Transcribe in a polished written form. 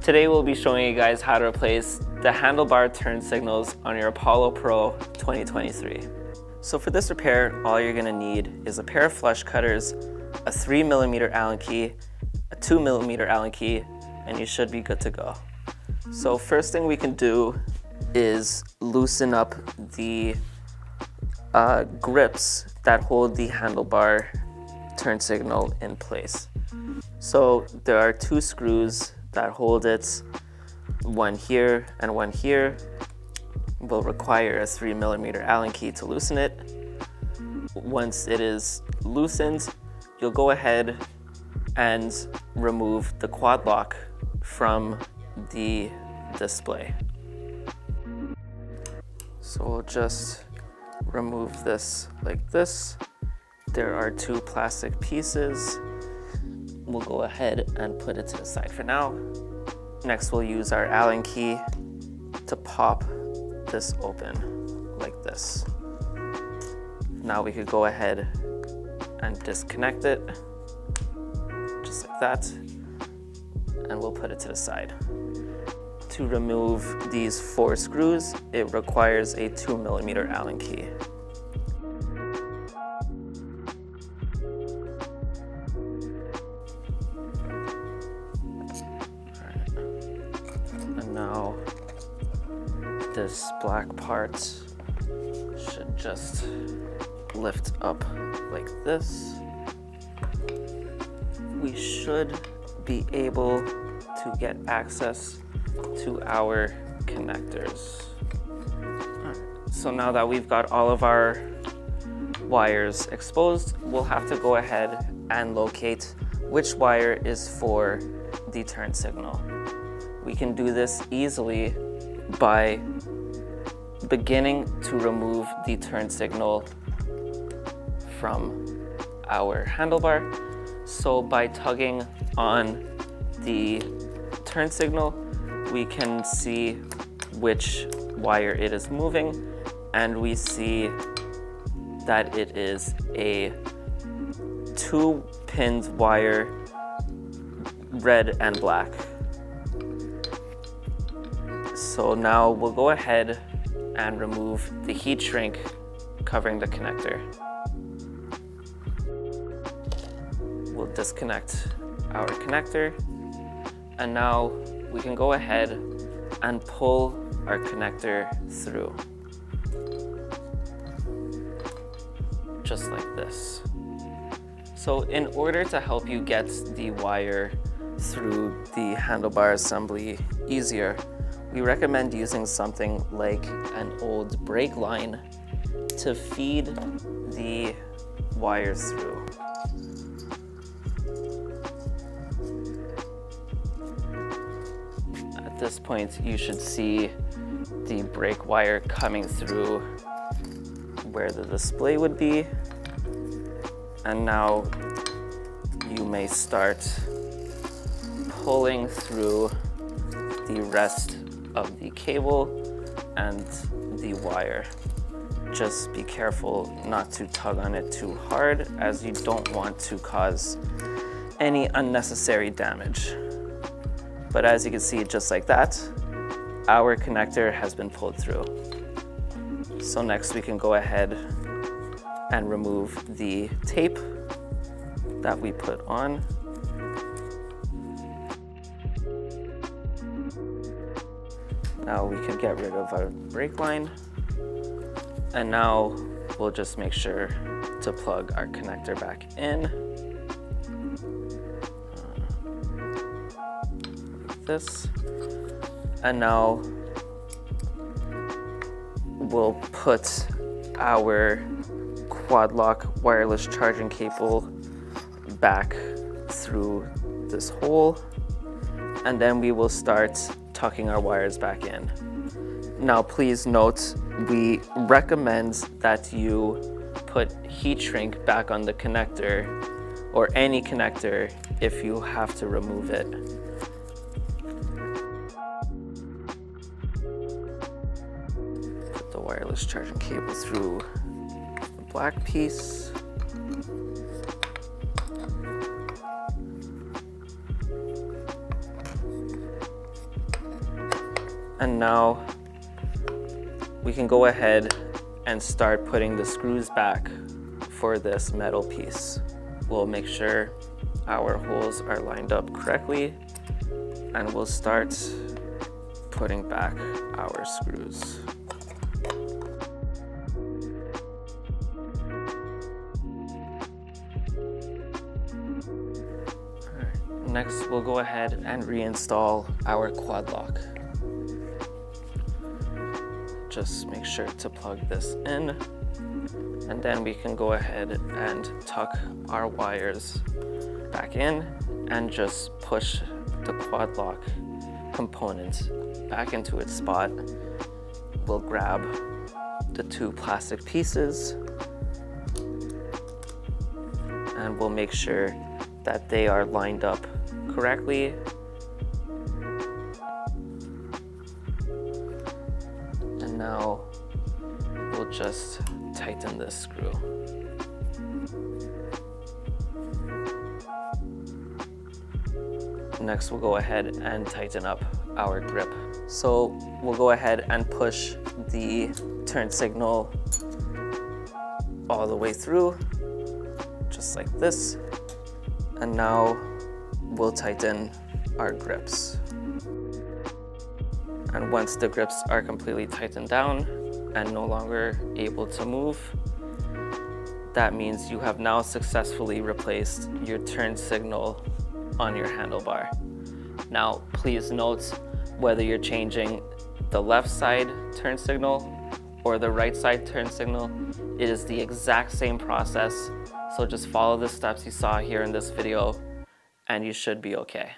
Today we'll be showing you guys how to replace the handlebar turn signals on your Apollo Pro 2023. So for this repair, all you're gonna need is a pair of flush cutters, a 3mm Allen key, a 2mm Allen key, and you should be good to go. So first thing we can do is loosen up the grips that hold the handlebar turn signal in place. So there are two screws that hold it, one here and one here. Will require a 3mm Allen key to loosen it. Once it is loosened, you'll go ahead and remove the quad lock from the display. So we'll just remove this like this. There are two plastic pieces. We'll go ahead and put it to the side for now. Next, we'll use our Allen key to pop this open like this. Now we could go ahead and disconnect it just like that, and we'll put it to the side. To remove these 4 screws, it requires a 2mm Allen key. And now this black part should just lift up like this. We should be able to get access to our connectors. So now that we've got all of our wires exposed, we'll have to go ahead and locate which wire is for the turn signal. We can do this easily by beginning to remove the turn signal from our handlebar. So by tugging on the turn signal, we can see which wire it is moving, and we see that it is a 2-pinned wire, red and black. So now we'll go ahead and remove the heat shrink covering the connector. We'll disconnect our connector, and now we can go ahead and pull our connector through. Just like this. So in order to help you get the wire through the handlebar assembly easier, we recommend using something like an old brake line to feed the wire through. At this point, you should see the brake wire coming through where the display would be. And now you may start pulling through the rest of the cable and the wire. Just be careful not to tug on it too hard, as you don't want to cause any unnecessary damage. But as you can see, just like that, our connector has been pulled through. So next we can go ahead and remove the tape that we put on. Now we can get rid of our brake line. And now we'll just make sure to plug our connector back in. Like this. And now we'll put our quad lock wireless charging cable back through this hole, and then we will start tucking our wires back in. Now please note, we recommend that you put heat shrink back on the connector, or any connector, if you have to remove it. Put the wireless charging cable through the black piece. And now we can go ahead and start putting the screws back for this metal piece. We'll make sure our holes are lined up correctly, and we'll start putting back our screws. Next, we'll go ahead and reinstall our quad lock. Just make sure to plug this in, and then we can go ahead and tuck our wires back in and just push the quad lock component back into its spot. We'll grab the two plastic pieces and we'll make sure that they are lined up correctly. And now we'll just tighten this screw. Next, we'll go ahead and tighten up our grip. So we'll go ahead and push the turn signal all the way through, just like this. And now we'll tighten our grips. And once the grips are completely tightened down and no longer able to move, that means you have now successfully replaced your turn signal on your handlebar. Now, please note, whether you're changing the left side turn signal or the right side turn signal, it is the exact same process. So just follow the steps you saw here in this video and you should be okay.